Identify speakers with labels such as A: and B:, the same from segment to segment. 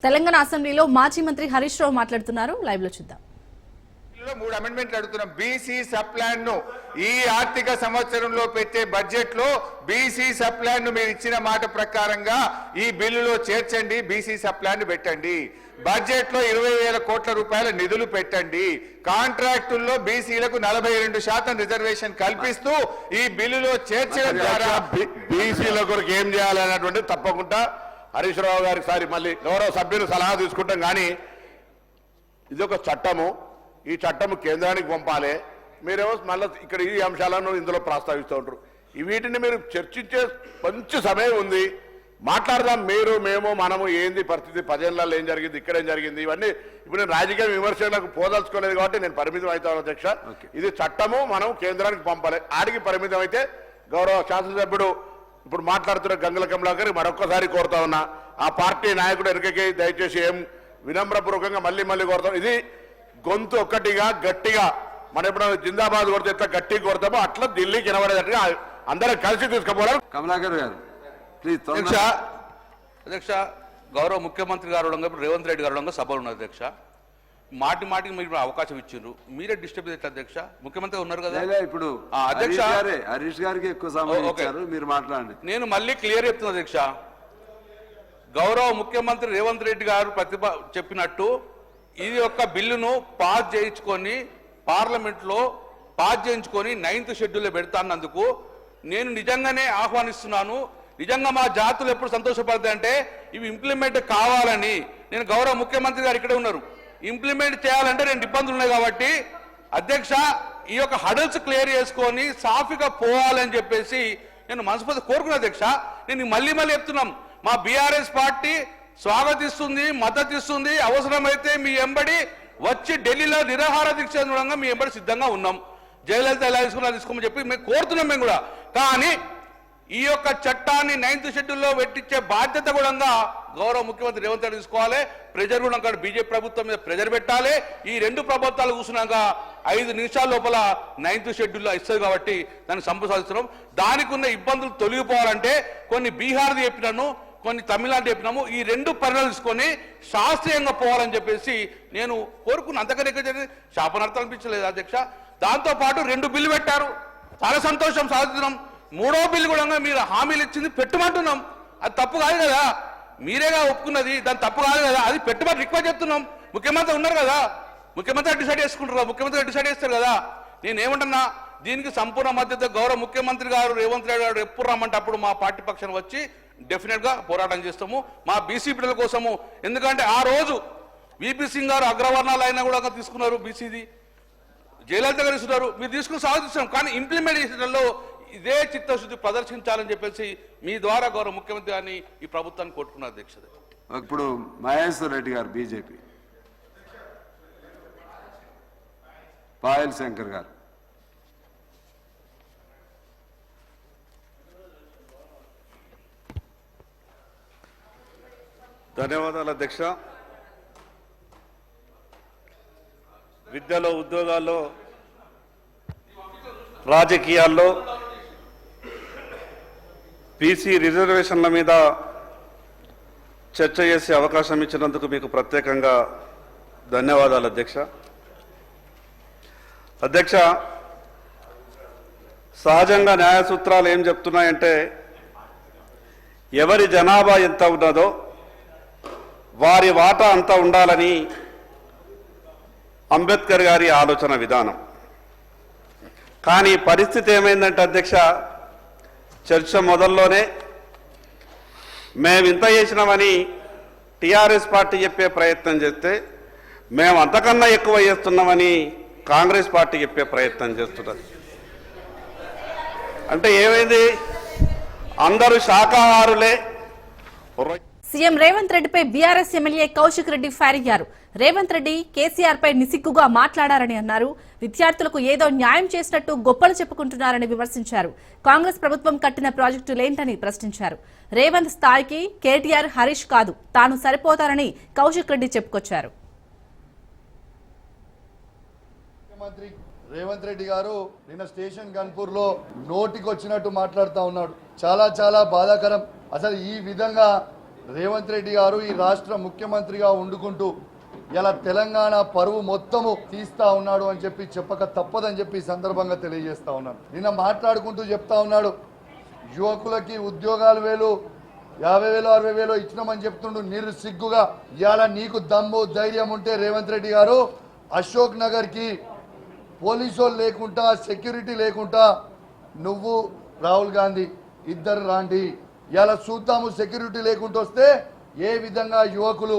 A: తెలంగాణ అసెంబ్లీలో మాజీ మంత్రి హరీష్ రావు మాట్లాడుతున్నారు. లైవ్ లో చూద్దాం.
B: మూడు అమెండ్మెంట్లు అడుగుతున్నాం. బీసీ సబ్ ప్లాన్ ను ఈ ఆర్థిక సంవత్సరంలో పెట్టే బడ్జెట్ లో బీసీ సబ్ ప్లాన్ ను మీరు ఇచ్చిన మాట ప్రకారంగా ఈ బిల్లులో చేర్చండి. బీసీ సబ్ ప్లాన్ పెట్టండి. బడ్జెట్ లో 20,000 కోట్ల రూపాయల నిధులు పెట్టండి. కాంట్రాక్టుల్లో బీసీలకు 42% రిజర్వేషన్ కల్పిస్తూ ఈ బిల్లులో చేర్చడం ద్వారా
C: బీసీల కొరకు ఏం చేయాలనేటువంటి తప్పకుండా హరీష్ రావు గారికి సారి మళ్ళీ గౌరవ సభ్యులు సలహా తీసుకుంటాం. కానీ ఇది ఒక చట్టము, ఈ చట్టము కేంద్రానికి పంపాలి. మీరేమో మళ్ళీ ఇక్కడ ఈ అంశాలను ఇందులో ప్రస్తావిస్తూ ఉంటారు. వీటిని మీరు చర్చించే మంచి సమయం ఉంది, మాట్లాడదాం. మీరు మేము మనము ఏంది పరిస్థితి, 10 ఏళ్లలో ఏం జరిగింది, ఇక్కడ ఏం జరిగింది, ఇవన్నీ ఇప్పుడు నేను రాజకీయ విమర్శలకు పోదలుచుకోలేదు కాబట్టి నేను పరిమితం అవుతాను అధ్యక్ష. ఇది చట్టము, మనం కేంద్రానికి పంపాలి. ఆడికి పరిమితం అయితే గౌరవ శాసనసభ్యుడు ఇప్పుడు మాట్లాడుతున్న గంగుల కమలాకర్ మరొక్కసారి కోరుతా ఉన్నా, ఆ పార్టీ నాయకుడు ఎన్నికకి దయచేసి ఏం వినమ్రపూర్వకంగా మళ్ళీ కోరుతాం. ఇది గొంతు ఒక్కటిగా గట్టిగా మనం ఎప్పుడైనా జిందాబాద్ కొడితే ఎట్లా గట్టిగా కొడతామో అట్లా ఢిల్లీకి వినబడేటట్టుగా అందరూ కలిసి తీసుకుపోవాలి.
D: కమలాకర్ గారు ప్లీజ్.
E: అధ్యక్ష, గౌరవ ముఖ్యమంత్రి గారు రేవంత్ రెడ్డి గారు సభలు ఉన్నారు అధ్యక్ష. మాటికి మీరు అవకాశం ఇచ్చిండ్రు, మీరే డిస్టర్బ్ చేస్తారు అధ్యక్ష. ముఖ్యమంత్రి ఉన్నారు కదా
D: ఇప్పుడు
E: అధ్యక్ష.
D: హరీష్ గారికి ఎక్కువ సమయం ఇచ్చారు, మీరు మాట్లాడండి.
E: నేను మళ్ళీ క్లియర్ చెప్తున్నా అధ్యక్ష. గౌరవ ముఖ్యమంత్రి రేవంత్ రెడ్డి గారు చెప్పినట్టు ఇది యొక్క బిల్లును పాస్ చేయించుకొని పార్లమెంట్లో పాస్ చేయించుకొని 9th షెడ్యూల్లో పెడతానందుకు నేను నిజంగానే ఆహ్వానిస్తున్నాను. నిజంగా మా జాతులు ఎప్పుడు సంతోషపడతాయంటే ఇవి ఇంప్లిమెంట్ కావాలని. నేను గౌరవ ముఖ్యమంత్రి గారు ఇక్కడే ఉన్నారు, ఇంప్లిమెంట్ చేయాలంటే 2 ఇబ్బందులు ఉన్నాయి కాబట్టి అధ్యక్ష ఈ యొక్క హడల్స్ క్లియర్ చేసుకొని సాఫీగా పోవాలని చెప్పేసి నేను మనస్ఫూర్తి కోరుకున్నా అధ్యక్ష. నేను మళ్ళీ చెప్తున్నాం, మా బీఆర్ఎస్ పార్టీ స్వాగతిస్తుంది, మద్దతు ఇస్తుంది. అవసరమైతే మీ ఎంబడి వచ్చి ఢిల్లీలో నిరాహార దీక్ష చూడంగా మీ ఎంబడి సిద్ధంగా ఉన్నాం. జయలలిత ఎలా తీసుకోమని చెప్పి మేము కోరుతున్నాం. మేము కూడా కానీ ఈ యొక్క చట్టాన్ని 9th షెడ్యూల్లో పెట్టించే బాధ్యత కూడా గౌరవ ముఖ్యమంత్రి రేవంత్ రెడ్డి తీసుకోవాలి. ప్రెజర్ కూడా బీజేపీ ప్రభుత్వం మీద ప్రెజర్ పెట్టాలి. ఈ 2 ప్రభుత్వాలు కూర్చున్నాక 5 నిమిషాల లోపల 9th షెడ్యూల్లో ఇస్తుంది కాబట్టి దాన్ని సంప్రసాదిస్తున్నాం. దానికి ఉన్న ఇబ్బందులు తొలగిపోవాలంటే కొన్ని బీహార్ది చెప్పినాను, కొన్ని తమిళనాడు చెప్పినాము. ఈ 2 పరిణామాలు తీసుకొని శాస్త్రీయంగా పోవాలని చెప్పేసి నేను కోరుకున్నాను. అంతకన్నా ఎక్కువ శాపనార్థం అనిపించలేదు అధ్యక్ష. దాంతోపాటు 2 బిల్లు పెట్టారు, చాలా సంతోషం, సాధిస్తున్నాం. 3వ బిల్లు కూడా మీరు హామీలు ఇచ్చింది పెట్టమంటున్నాం. అది తప్పు కాదు కదా, మీరేగా ఒప్పుకున్నది, దాని తప్పు కాదు కదా, అది పెట్టమని రిక్వెస్ట్ చేస్తున్నాం. ముఖ్యమంత్రి ఉన్నారు కదా, ముఖ్యమంత్రి డిసైడ్ చేసుకుంటారు, ముఖ్యమంత్రి డిసైడ్ చేస్తారు కదా. నేనేమంటున్నా, దీనికి సంపూర్ణ మద్దతు గౌరవ ముఖ్యమంత్రి గారు రేవంత్ రెడ్డి గారు ఎప్పుడు రమ్మంటే అప్పుడు మా పార్టీ పక్షాన్ని వచ్చి డెఫినెట్గా పోరాటం చేస్తాము మా బీసీ బిడ్డల కోసము. ఎందుకంటే ఆ రోజు విపి సింగ్ గారు అగ్రవర్ణాలు అయినా కూడా తీసుకున్నారు, బీసీది జయలలిత గారు ఇస్తున్నారు, మీరు తీసుకుని సాధిస్తున్నాం. కానీ ఇంప్లిమెంటేషన్లో ఇదే చిత్తశుద్ధి ప్రదర్శించాలని చెప్పేసి మీ ద్వారా గౌరవ ముఖ్యమంత్రి గారిని ఈ ప్రభుత్వాన్ని కోరుకున్నారు అధ్యక్ష.
D: ఇప్పుడు మహేశ్వర్ రెడ్డి గారు బీజేపీ, పాయల్ శంకర్ గారు.
F: ధన్యవాదాలు అధ్యక్ష. విద్యలో, ఉద్యోగాల్లో, రాజకీయాల్లో బీసీ రిజర్వేషన్ల మీద చర్చ చేసే అవకాశం ఇచ్చినందుకు మీకు ప్రత్యేకంగా ధన్యవాదాలు అధ్యక్ష. అధ్యక్ష, సహజంగా న్యాయ సూత్రాలు ఏం చెప్తున్నాయంటే ఎవరి జనాభా ఎంత ఉన్నదో వారి వాటా అంతా ఉండాలని అంబేద్కర్ గారి ఆలోచన విధానం. కానీ పరిస్థితి ఏమైందంటే అధ్యక్ష, చర్చ మొదల్లోనే మేము ఇంత చేసినామని టీఆర్ఎస్ పార్టీ చెప్పే ప్రయత్నం చేస్తే మేము అంతకన్నా ఎక్కువ చేస్తున్నామని కాంగ్రెస్ పార్టీ చెప్పే ప్రయత్నం చేస్తున్నది. అంటే ఏమైంది, అందరూ శాకాహారులే.
A: సీఎం రేవంత్ రెడ్డిపై BRS MLA Kaushik Reddy fire అయ్యారు. రేవంత్ రెడ్డి కేసీఆర్ పై నిసిగ్గుగా మాట్లాడారని అన్నారు. విద్యార్థులకు ఏదో న్యాయం చేసినట్టు గొప్పలు చెప్పుకుంటున్నారని విమర్శించారు. కాంగ్రెస్ ప్రభుత్వం కట్టిన ప్రాజెక్టులేంటని ప్రశ్నించారు. రేవంత్ స్థాయికి కేటీఆర్, హరీష్ కాదు, తాను సరిపోతారని కౌశిక్ రెడ్డి చెప్పుకొచ్చారు.
G: రేవంత్ రెడ్డి గారు నిన్న స్టేషన్ గన్పూర్ లో నోటికి వచ్చినట్టు మాట్లాడుతూ ఉన్నాడు. చాలా చాలా బాధాకరం. అసలు ఈ విధంగా రేవంత్ రెడ్డి గారు ఈ రాష్ట్ర ముఖ్యమంత్రిగా ఉండుకుంటూ ఇలా తెలంగాణ పరువు మొత్తము తీస్తా ఉన్నాడు అని చెప్పి చెప్పక తప్పదని చెప్పి ఈ సందర్భంగా తెలియజేస్తా ఉన్నాను. నిన్న మాట్లాడుకుంటూ చెప్తా ఉన్నాడు, యువకులకి ఉద్యోగాలు 50,000 60,000 ఇచ్చినామని చెప్తుండు సిగ్గుగా. ఇవాళ నీకు దమ్ము ధైర్యం ఉంటే రేవంత్ రెడ్డి గారు అశోక్ నగర్కి పోలీసు వాళ్ళు లేకుండా, సెక్యూరిటీ లేకుండా నువ్వు రాహుల్ గాంధీ ఇద్దరు రాండి. ఇలా చూద్దాము సెక్యూరిటీ లేకుండా వస్తే ఏ విధంగా యువకులు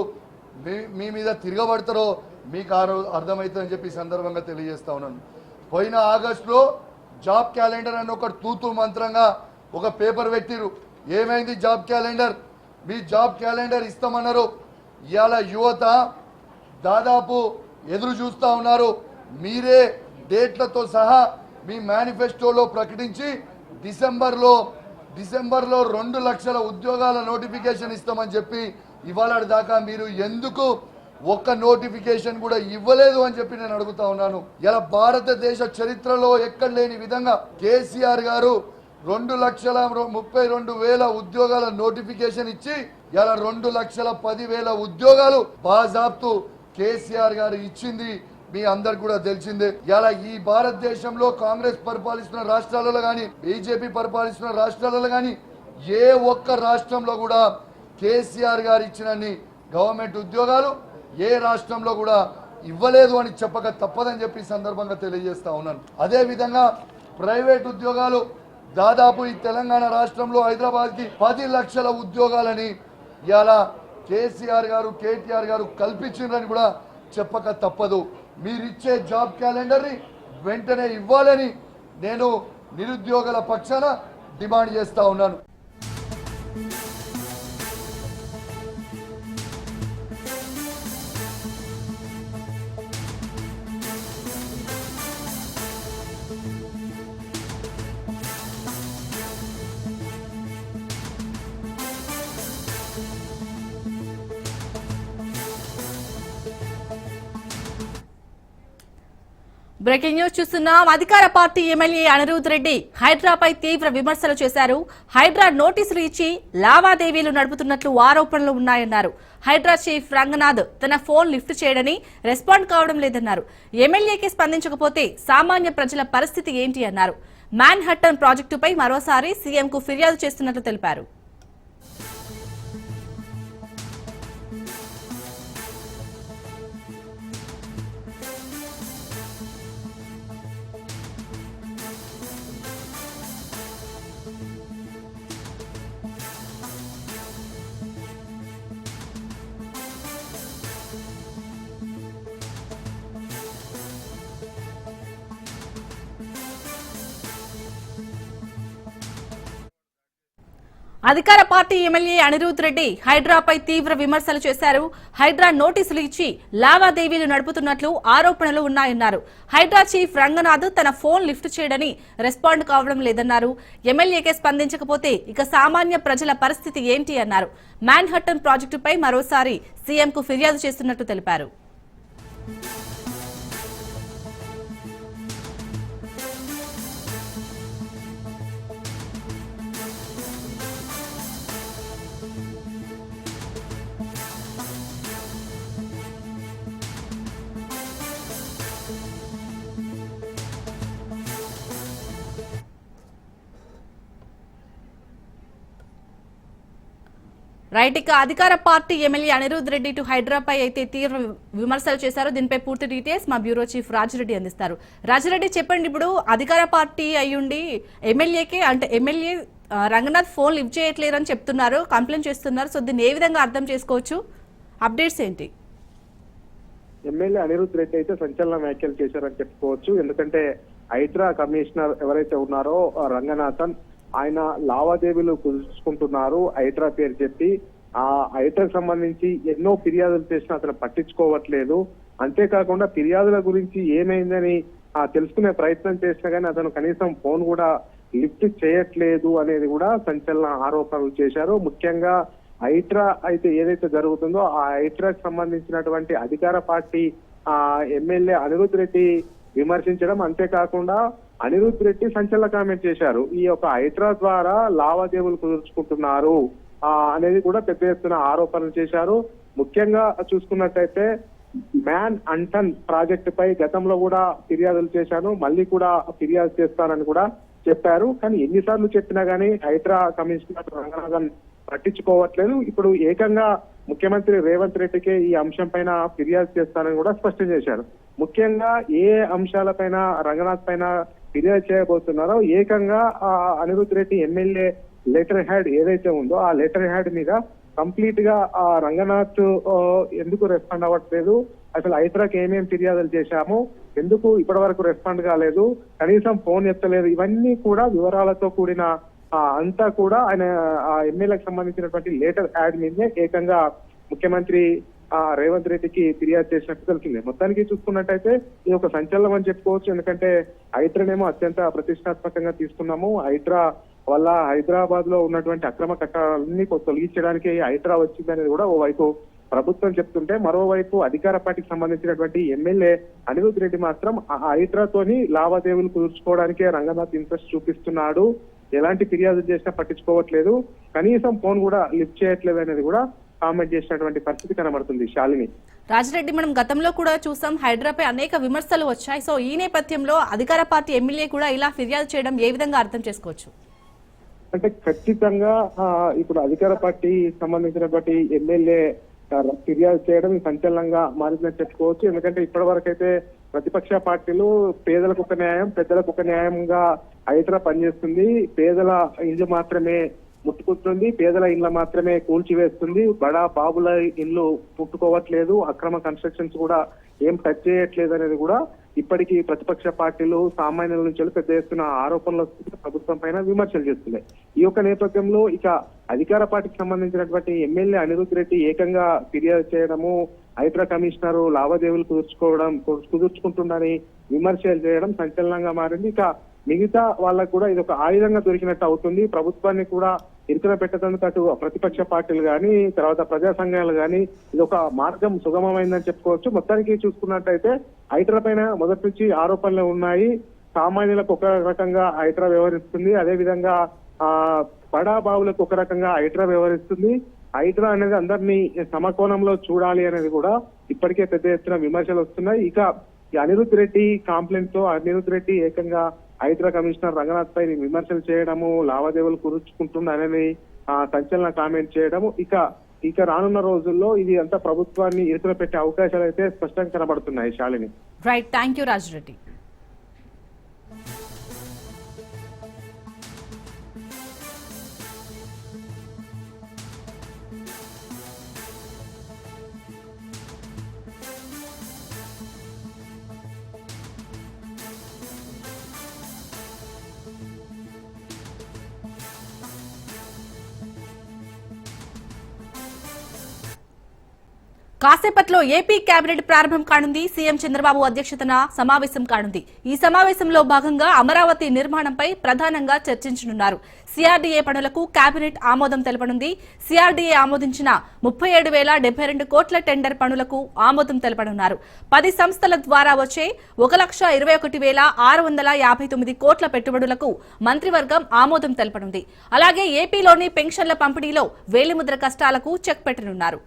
G: మీ మీద తిరగబడతారో మీకు అర్థమవుతుందని చెప్పి సందర్భంగా తెలియజేస్తా ఉన్నాను. పోయిన ఆగస్టులో జాబ్ క్యాలెండర్ అని ఒక తూతు మంత్రంగా ఒక పేపర్ పెట్టిరు. ఏమైంది జాబ్ క్యాలెండర్? మీ జాబ్ క్యాలెండర్ ఇస్తామన్నారు. ఇవాళ యువత దాదాపు ఎదురు చూస్తూ ఉన్నారు. మీరే డేట్లతో సహా మీ మేనిఫెస్టోలో ప్రకటించి డిసెంబర్లో 2 లక్షల ఉద్యోగాల నోటిఫికేషన్ ఇస్తామని చెప్పి ఇవాళ దాకా మీరు ఎందుకు ఒక్క నోటిఫికేషన్ కూడా ఇవ్వలేదు అని చెప్పి నేను అడుగుతా ఉన్నాను. ఇలా భారతదేశ చరిత్రలో ఎక్కడ లేని విధంగా కేసీఆర్ గారు 2,32,000 ఉద్యోగాల నోటిఫికేషన్ ఇచ్చి ఇలా 2,10,000 ఉద్యోగాలు బాజాబ్తు కేసీఆర్ గారు ఇచ్చింది మీ అందరికి కూడా తెలిసిందే. ఇలా ఈ భారతదేశంలో కాంగ్రెస్ పరిపాలిస్తున్న రాష్ట్రాలలో కానీ, బీజేపీ పరిపాలిస్తున్న రాష్ట్రాలలో కానీ ఏ ఒక్క రాష్ట్రంలో కూడా కేసీఆర్ గారు ఇచ్చినన్ని గవర్నమెంట్ ఉద్యోగాలు ఏ రాష్ట్రంలో కూడా ఇవ్వలేదు అని చెప్పక తప్పదని చెప్పి సందర్భంగా తెలియజేస్తా ఉన్నాను. అదే విధంగా ప్రైవేట్ ఉద్యోగాలు దాదాపు ఈ తెలంగాణ రాష్ట్రంలో హైదరాబాద్కి 10 లక్షల ఉద్యోగాలని ఇలా కేసీఆర్ గారు, కేటీఆర్ గారు కల్పించిందని కూడా చెప్పక తప్పదు. మీరిచ్చే జాబ్ క్యాలెండర్ని వెంటనే ఇవ్వాలని నేను నిరుద్యోగుల పక్షాన డిమాండ్ చేస్తా ఉన్నాను.
A: బ్రేకింగ్ న్యూస్ చూస్తున్నాం. అధికార పార్టీ ఎమ్మెల్యే అనిరుద్ రెడ్డి హైడ్రాపై తీవ్ర విమర్శలు చేశారు. హైడ్రా నోటీసులు ఇచ్చి లావాదేవీలు నడుపుతున్నట్లు ఆరోపణలు ఉన్నాయన్నారు. హైడ్రా చీఫ్ రంగనాథ్ తన ఫోన్ లిఫ్ట్ చేయడని, రెస్పాండ్ కావడం లేదన్నారు. ఎమ్మెల్యేకి స్పందించకపోతే సామాన్య ప్రజల పరిస్థితి ఏంటి అన్నారు. మ్యాన్ హట్టన్ ప్రాజెక్టుపై మరోసారి సీఎంకు ఫిర్యాదు చేస్తున్నట్లు తెలిపారు. అధికార పార్టీ ఎమ్మెల్యే అనిరుద్ రెడ్డి హైడ్రాపై తీవ్ర విమర్శలు చేశారు. హైడ్రా నోటీసులు ఇచ్చి లావాదేవీలు నడుపుతున్నట్లు ఆరోపణలు ఉన్నాయన్నారు. హైడ్రా చీఫ్ రంగనాథ్ తన ఫోన్ లిఫ్ట్ చేయడని, రెస్పాండ్ కావడం లేదన్నారు. ఎమ్మెల్యేకే స్పందించకపోతే ఇక సామాన్య ప్రజల పరిస్థితి ఏంటి అన్నారు. మ్యాన్ హట్టన్ ప్రాజెక్టుపై మరోసారి సీఎంకు ఫిర్యాదు చేస్తున్నట్టు తెలిపారు. రైట్, ఇక అధికార పార్టీ ఎమ్మెల్యే అనిరుద్ రెడ్డి టు హైడ్రాపై అయితే తీవ్ర విమర్శలు చేశారు. దీనిపై పూర్తి డీటెయిల్స్ మా బ్యూరో చీఫ్ రాజిరెడ్డి అందిస్తారు. రాజిరెడ్డి చెప్పండి, ఇప్పుడు అధికార పార్టీ అయ్యుండి ఎమ్మెల్యేకి అంటే ఎమ్మెల్యే రంగనాథ్ ఫోన్ లిఫ్ట్ చేయట్లేరని చెప్తున్నారు, కంప్లైంట్ చేస్తున్నారు. సో దీన్ని ఏ విధంగా అర్థం చేసుకోవచ్చు? అప్డేట్స్ ఏంటి?
H: ఎమ్మెల్యే అనిరుద్ రెడ్డి అయితే సంచలన వ్యాఖ్యలు చేశారని చెప్పుకోవచ్చు. ఎందుకంటే హైడ్రా కమిషనర్ ఎవరైతే ఉన్నారో రంగనాథన్, ఆయన లావాదేవీలు కుదుర్చుకుంటున్నారు హైడ్రా పేరు చెప్పి. ఆ హైడ్రాకు సంబంధించి ఎన్నో ఫిర్యాదులు చేసినా అతను పట్టించుకోవట్లేదు. అంతేకాకుండా ఫిర్యాదుల గురించి ఏమైందని తెలుసుకునే ప్రయత్నం చేసినా కానీ అతను కనీసం ఫోన్ కూడా లిఫ్ట్ చేయట్లేదు అనేది కూడా సంచలన ఆరోపణలు చేశారు. ముఖ్యంగా హైడ్రా అయితే ఏదైతే జరుగుతుందో ఆ హైడ్రాకు సంబంధించినటువంటి అధికార పార్టీ ఎమ్మెల్యే అనిరుద్ రెడ్డి విమర్శించడం, అంతేకాకుండా అనిరుద్ రెడ్డి సంచలన కామెంట్ చేశారు. ఈ యొక్క హైడ్రా ద్వారా లావాదేవీలు కుదుర్చుకుంటున్నారు, అనేది కూడా పెద్ద ఎత్తున ఆరోపణలు చేశారు. ముఖ్యంగా చూసుకున్నట్టయితే మ్యాన్ అంటన్ ప్రాజెక్టు పై గతంలో కూడా ఫిర్యాదులు చేశాను, మళ్ళీ కూడా ఫిర్యాదు చేస్తానని కూడా చెప్పారు. కానీ ఎన్నిసార్లు చెప్పినా గానీ హైడ్రా కమిషనర్ రంగనాథన్ పట్టించుకోవట్లేదు. ఇప్పుడు ఏకంగా ముఖ్యమంత్రి రేవంత్ రెడ్డికే ఈ అంశం పైన ఫిర్యాదు చేస్తానని కూడా స్పష్టం చేశారు. ముఖ్యంగా ఏ అంశాలపైన రంగనాథ్ పైన ఫిర్యాదు చేయబోతున్నారో ఏకంగా Anirudh Reddy MLA letter had ఏదైతే ఉందో ఆ లెటర్ హ్యాడ్ మీద కంప్లీట్ గా రంగనాథ్ ఎందుకు రెస్పాండ్ అవ్వట్లేదు, అసలు హైడ్రాకి ఏమేమి ఫిర్యాదులు చేశాము, ఎందుకు ఇప్పటి వరకు రెస్పాండ్ కాలేదు, కనీసం ఫోన్ ఎత్తలేదు, ఇవన్నీ కూడా వివరాలతో కూడిన అంతా కూడా ఆయన ఎమ్మెల్యేకి సంబంధించినటువంటి లేటర్ యాడ్ మీదే ఏకంగా ముఖ్యమంత్రి రేవంత్ రెడ్డికి ఫిర్యాదు చేసినట్టు తెలిసింది. మొత్తానికి చూసుకున్నట్టయితే ఇది ఒక సంచలనం అని చెప్పుకోవచ్చు. ఎందుకంటే హైడ్రానేమో అత్యంత ప్రతిష్టాత్మకంగా తీసుకున్నాము. హైడ్రా వల్ల హైదరాబాద్ లో ఉన్నటువంటి అక్రమ కట్టడాలన్నీ తొలగించడానికి హైడ్రా వచ్చిందనేది కూడా ఓవైపు ప్రభుత్వం చెప్తుంటే, మరోవైపు అధికార పార్టీకి సంబంధించినటువంటి ఎమ్మెల్యే అనిరుద్ రెడ్డి మాత్రం ఆ హైడ్రాతోని లావాదేవీలు కుదుర్చుకోవడానికే రంగనాథ్ ఇంట్రెస్ట్ చూపిస్తున్నాడు, ఎలాంటి ఫిర్యాదు చేసినా పట్టించుకోవట్లేదు, కనీసం ఫోన్ కూడా లిఫ్ట్ చేయట్లేదు అనేది కూడా కామెంట్ చేసినటువంటి పరిస్థితి కనబడుతుంది. శాలిని,
A: రాజిరెడ్డి, మనం గతంలో కూడా చూసాం హైడ్రాపై అనేక విమర్శలు వచ్చాయి. సో ఈ నేపథ్యంలో అధికార పార్టీ ఎమ్మెల్యే కూడా ఇలా ఫిర్యాదు చేయడం ఏ విధంగా అర్థం చేసుకోవచ్చు?
H: అంటే ఖచ్చితంగా ఇప్పుడు అధికార పార్టీ సంబంధించినటువంటి ఎమ్మెల్యే ఫిర్యాదు చేయడం సంచలనంగా మారిందని చెప్పుకోవచ్చు. ఎందుకంటే ఇప్పటి వరకు అయితే ప్రతిపక్ష పార్టీలు పేదలకు ఒక న్యాయం పెద్దలకు ఒక న్యాయంగా హైడ్రా పనిచేస్తుంది, పేదల ఇల్లు మాత్రమే ముట్టుకుంటుంది, పేదల ఇళ్ళ మాత్రమే కూల్చివేస్తుంది, బడా బాబుల ఇల్లు పుట్టుకోవట్లేదు, అక్రమ కన్స్ట్రక్షన్స్ కూడా ఏం టచ్ చేయట్లేదు అనేది కూడా ఇప్పటికీ ప్రతిపక్ష పార్టీలు సామాన్యుల నుంచి పెద్ద ఎత్తున ఆరోపణలు ప్రభుత్వం పైన విమర్శలు చేస్తున్నాయి. ఈ యొక్క నేపథ్యంలో ఇక అధికార పార్టీకి సంబంధించినటువంటి ఎమ్మెల్యే అనిరుద్ రెడ్డి ఏకంగా ఫిర్యాదు చేయడము, హైడ్రా కమిషనర్ లావాదేవీలు కుదుర్చుకుంటుండని విమర్శలు చేయడం సంచలనంగా మారింది. ఇక మిగతా వాళ్ళకు కూడా ఇది ఒక ఆయుధంగా దొరికినట్టు అవుతుంది. ప్రభుత్వాన్ని కూడా ఇరుకున పెట్టేందుకు అటు ప్రతిపక్ష పార్టీలు కానీ తర్వాత ప్రజా సంఘాలు కానీ ఇది ఒక మార్గం సుగమమైందని చెప్పుకోవచ్చు. మొత్తానికి చూసుకున్నట్టయితే హైడ్రా పైన మొదటి నుంచి ఆరోపణలు ఉన్నాయి. సామాన్యులకు ఒక రకంగా హైడ్రా వ్యవహరిస్తుంది, అదే విధంగా బడా బావులకు ఒక రకంగా హైడ్రా వ్యవహరిస్తుంది. హైడ్రా అనేది అందరినీ సమకోణంలో చూడాలి అనేది కూడా ఇప్పటికే పెద్ద ఎత్తున విమర్శలు వస్తున్నాయి. ఇక ఈ అనిరుద్ రెడ్డి కంప్లైంట్ తో అనిరుద్ రెడ్డి ఏకంగా హైడ్రా కమిషనర్ రంగనాథ్ పై విమర్శలు చేయడము, లావాదేవీలు కుదుర్చుకుంటుండని సంచలన కామెంట్ చేయడము, ఇక రానున్న రోజుల్లో ఇది అంతా ప్రభుత్వాన్ని ఇరుకున పెట్టే అవకాశాలు అయితే స్పష్టంగా కనబడుతున్నాయి. Shalini,
A: right, thank you Rajireddy. కాసేపట్లో ఏపీ కేబినెట్ ప్రారంభం కానుంది. సీఎం చంద్రబాబు అధ్యక్షతన సమావేశం కానుంది. ఈ సమావేశంలో భాగంగా అమరావతి నిర్మాణంపై ప్రధానంగా చర్చించనున్నారు. సిఆర్డీఏ పనులకు కేబినెట్ ఆమోదం తెలపనుంది. సిఆర్డీఏ ఆమోదించిన 37,072 కోట్ల టెండర్ పనులకు ఆమోదం తెలపనున్నారు. 10 సంస్థల ద్వారా వచ్చే 1,21,659 కోట్ల పెట్టుబడులకు మంత్రివర్గం ఆమోదం తెలపనుంది. అలాగే ఏపీలోని పెన్షన్ల పంపిణీలో వేలిముద్ర కష్టాలకు చెక్ పెట్టనున్నారు.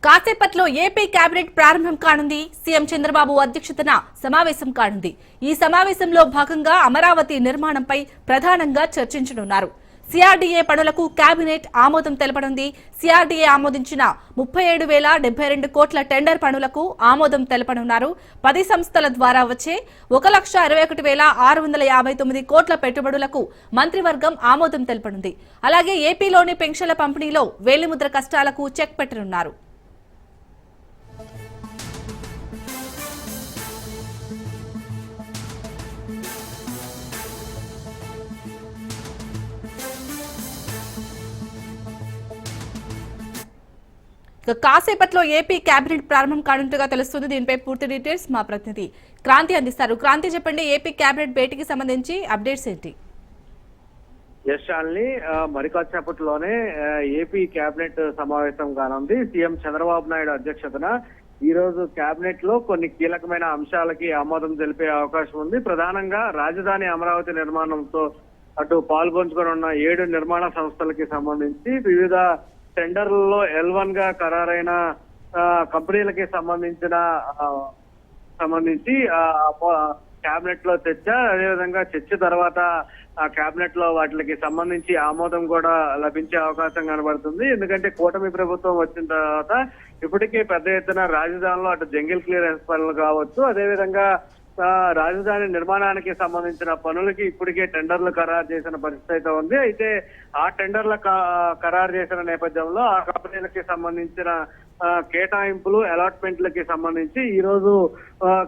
A: కాసేపట్లో ఏపీ కేబినెట్ ప్రారంభం కానుంది. సీఎం చంద్రబాబు అధ్యక్షతన సమావేశం కానుంది. ఈ సమావేశంలో భాగంగా అమరావతి నిర్మాణంపై ప్రధానంగా చర్చించనున్నారు. సిఆర్డీఏ పనులకు కేబినెట్ ఆమోదం తెలపనుంది. సిఆర్డీఏ ఆమోదించిన 37,072 కోట్ల టెండర్ పనులకు ఆమోదం తెలపనున్నారు. 10 సంస్థల ద్వారా వచ్చే 1,21,659 కోట్ల పెట్టుబడులకు మంత్రివర్గం ఆమోదం తెలపనుంది. అలాగే ఏపీలోని పెన్షన్ల పంపిణీలో వేలిముద్ర కష్టాలకు చెక్ పెట్టనున్నారు. ఇక కాసేపట్లో ఏపీ కేబినెట్ ప్రారంభం కానుంటుగా తెలుస్తుంది. దీనిపై పూర్తి డీటెయిల్స్ మా ప్రతినిధి క్రాంతి అందిస్తారు. క్రాంతి, చెప్పండి, ఏపీ కేబినెట్ భేటీకి సంబంధించి అప్డేట్స్ ఏంటి?
H: యశాల్ని మరి కాసేపట్లోనే ఏపీ కేబినెట్ సమావేశం కానుంది. సీఎం చంద్రబాబు నాయుడు అధ్యక్షతన ఈ రోజు కేబినెట్ లో కొన్ని కీలకమైన అంశాలకి ఆమోదం తెలిపే అవకాశం ఉంది. ప్రధానంగా రాజధాని అమరావతి నిర్మాణంతో అటు పాల్గొంచుకున్న 7 నిర్మాణ సంస్థలకి సంబంధించి వివిధ టెండర్లలో L1 గా ఖరారైన కంపెనీలకి సంబంధించి కేబినెట్ లో చర్చ, అదేవిధంగా చర్చ తర్వాత ఆ కేబినెట్ లో వాటికి సంబంధించి ఆమోదం కూడా లభించే అవకాశం కనబడుతుంది. ఎందుకంటే కూటమి ప్రభుత్వం వచ్చిన తర్వాత ఇప్పటికే పెద్ద ఎత్తున రాజధానిలో అటు జంగిల్ క్లియరెన్స్ పనులు కావచ్చు, అదేవిధంగా రాజధాని నిర్మాణానికి సంబంధించిన పనులకి ఇప్పటికే టెండర్లు ఖరారు చేసిన పరిస్థితి అయితే ఉంది. అయితే ఆ టెండర్ల ఖరారు చేసిన నేపథ్యంలో ఆ కంపెనీలకి సంబంధించిన కేటాయింపులు, అలాట్మెంట్లకి సంబంధించి ఈ రోజు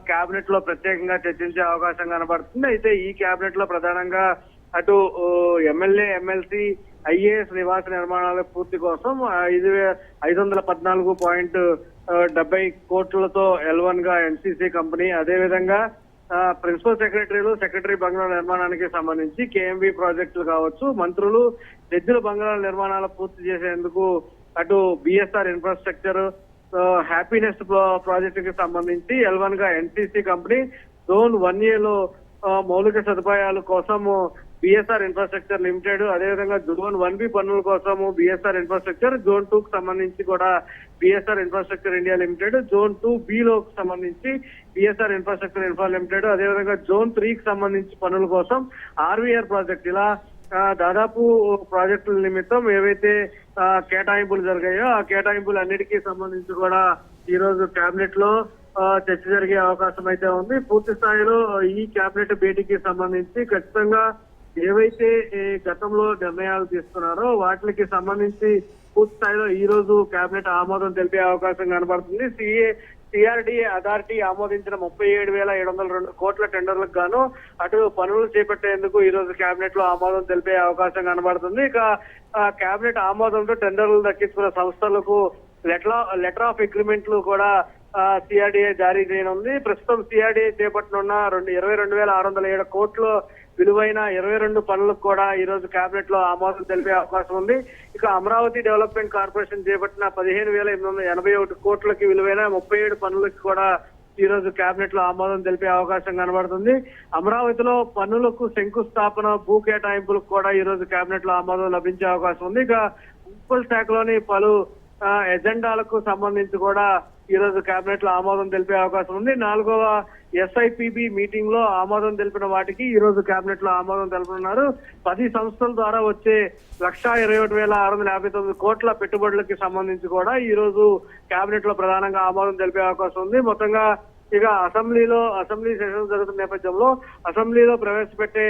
H: కేబినెట్ లో ప్రత్యేకంగా చర్చించే అవకాశం కనబడుతుంది. అయితే ఈ కేబినెట్ లో ప్రధానంగా అటు ఎమ్మెల్యే, ఎమ్మెల్సీ, ఐఏఎస్ నివాస నిర్మాణాల పూర్తి కోసం 514.70 కోట్లతో L1 గా ఎన్సీసీ కంపెనీ, అదేవిధంగా ప్రిన్సిపల్ సెక్రటరీలు, సెక్రటరీ బంగ్లా నిర్మాణానికి సంబంధించి కేఎంబీ ప్రాజెక్టులు కావచ్చు, మంత్రులు, జడ్జిల బంగ్లాల నిర్మాణాలు పూర్తి చేసేందుకు అటు బిఎస్ఆర్ ఇన్ఫ్రాస్ట్రక్చర్, హ్యాపీనెస్ ప్రాజెక్టు కి సంబంధించి L1 గా ఎన్సీసీ కంపెనీ, జోన్ 1A లో మౌలిక సదుపాయాల కోసము బిఎస్ఆర్ ఇన్ఫ్రాస్ట్రక్చర్ లిమిటెడ్, అదేవిధంగా జోన్ 1B పనుల కోసము బిఎస్ఆర్ ఇన్ఫ్రాస్ట్రక్చర్, జోన్ 2 కు సంబంధించి కూడా BSR infrastructure India limited, zone 2B లో సంబంధించి బిఎస్ఆర్ ఇన్ఫ్రాస్ట్రక్చర్ ఇన్ఫ్రా లిమిటెడ్, అదేవిధంగా జోన్ 3 కి సంబంధించి పనుల కోసం ఆర్వీఆర్ ప్రాజెక్ట్, ఇలా దాదాపు ప్రాజెక్టుల నిమిత్తం ఏవైతే కేటాయింపులు జరిగాయో ఆ కేటాయింపులు అన్నిటికీ సంబంధించి కూడా ఈ రోజు కేబినెట్ లో చర్చ జరిగే అవకాశం అయితే ఉంది. పూర్తి స్థాయిలో ఈ కేబినెట్ భేటీకి సంబంధించి ఖచ్చితంగా ఏవైతే గతంలో నిర్ణయాలు తీసుకున్నారో వాటికి సంబంధించి పూర్తి స్థాయిలో ఈ రోజు కేబినెట్ ఆమోదం తెలిపే అవకాశం కనబడుతుంది. సిఆర్డీఏ అథారిటీ ఆమోదించిన 37,702 కోట్ల టెండర్లకు గాను అటు పనులు చేపట్టేందుకు ఈ రోజు కేబినెట్ లో ఆమోదం తెలిపే అవకాశం కనబడుతుంది. ఇక కేబినెట్ ఆమోదంతో టెండర్లు దక్కించుకున్న సంస్థలకు లెటర్ ఆఫ్ అగ్రిమెంట్లు కూడా సిఆర్డీఏ జారీ చేయనుంది. ప్రస్తుతం సిఆర్డీఏ చేపట్టనున్న 22,607 కోట్ల విలువైన 22 పనులకు కూడా ఈ రోజు కేబినెట్ లో ఆమోదం తెలిపే అవకాశం ఉంది. ఇక అమరావతి డెవలప్మెంట్ కార్పొరేషన్ చేపట్టిన 15,881 కోట్లకి విలువైన 37 పనులకు కూడా ఈ రోజు కేబినెట్ లో ఆమోదం తెలిపే అవకాశం కనబడుతుంది. అమరావతిలో పనులకు శంకుస్థాపన, భూ కేటాయింపులకు కూడా ఈ రోజు కేబినెట్ లో ఆమోదం లభించే అవకాశం ఉంది. ఇక మున్సిపల్ శాఖలోని పలు ఎజెండాలకు సంబంధించి కూడా ఈ రోజు కేబినెట్ లో ఆమోదం తెలిపే అవకాశం ఉంది. 4వ SIPB మీటింగ్ లో ఆమోదం తెలిపిన వాటికి ఈ రోజు కేబినెట్ లో ఆమోదం తెలుపుతున్నారు. 10 సంస్థల ద్వారా వచ్చే 1,21,659 కోట్ల పెట్టుబడులకి సంబంధించి కూడా ఈ రోజు కేబినెట్ లో ప్రధానంగా ఆమోదం తెలిపే అవకాశం ఉంది. మొత్తంగా ఇక అసెంబ్లీ సెషన్ జరుగుతున్న నేపథ్యంలో అసెంబ్లీలో ప్రవేశపెట్టే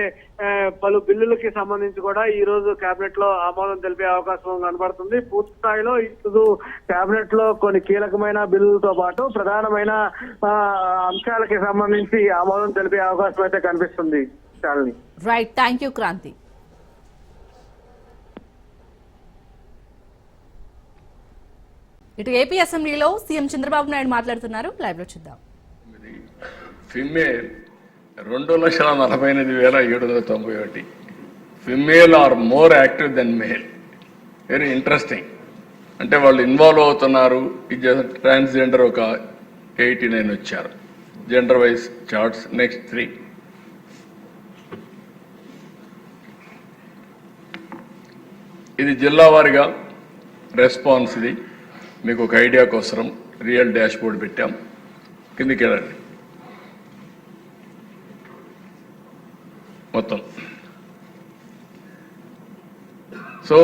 H: పలు బిల్లులకి సంబంధించి కూడా ఈ రోజు కేబినెట్ లో ఆమోదం తెలిపే అవకాశం కనబడుతుంది. పూర్తి స్థాయిలో ఈరోజు కేబినెట్ లో కొన్ని కీలకమైన బిల్లులతో పాటు ప్రధానమైన అంశాలకి సంబంధించి ఆమోదం తెలిపే అవకాశం అయితే కనిపిస్తుంది. Shalini.
A: Right, thank you Kranti. ఇటు ఏపీ అసెంబ్లీలో సీఎం చంద్రబాబు నాయుడు మాట్లాడుతున్నారు. లైవ్ లో చూద్దాం.
I: Female 2,48,791. Female are more active than male. Very interesting. అంటే వాళ్ళు ఇన్వాల్వ్ అవుతున్నారు. ఇది ట్రాన్స్జెండర్ ఒక 89 వచ్చారు. Gender wise charts. నెక్స్ట్ 3. ఇది జిల్లా వారీగా రెస్పాన్స్. ఇది మీకు ఒక ఐడియా కోసం రియల్ డాష్ బోర్డ్ పెట్టాం. కిందికి వెళ్ళండి. మొత్తం సో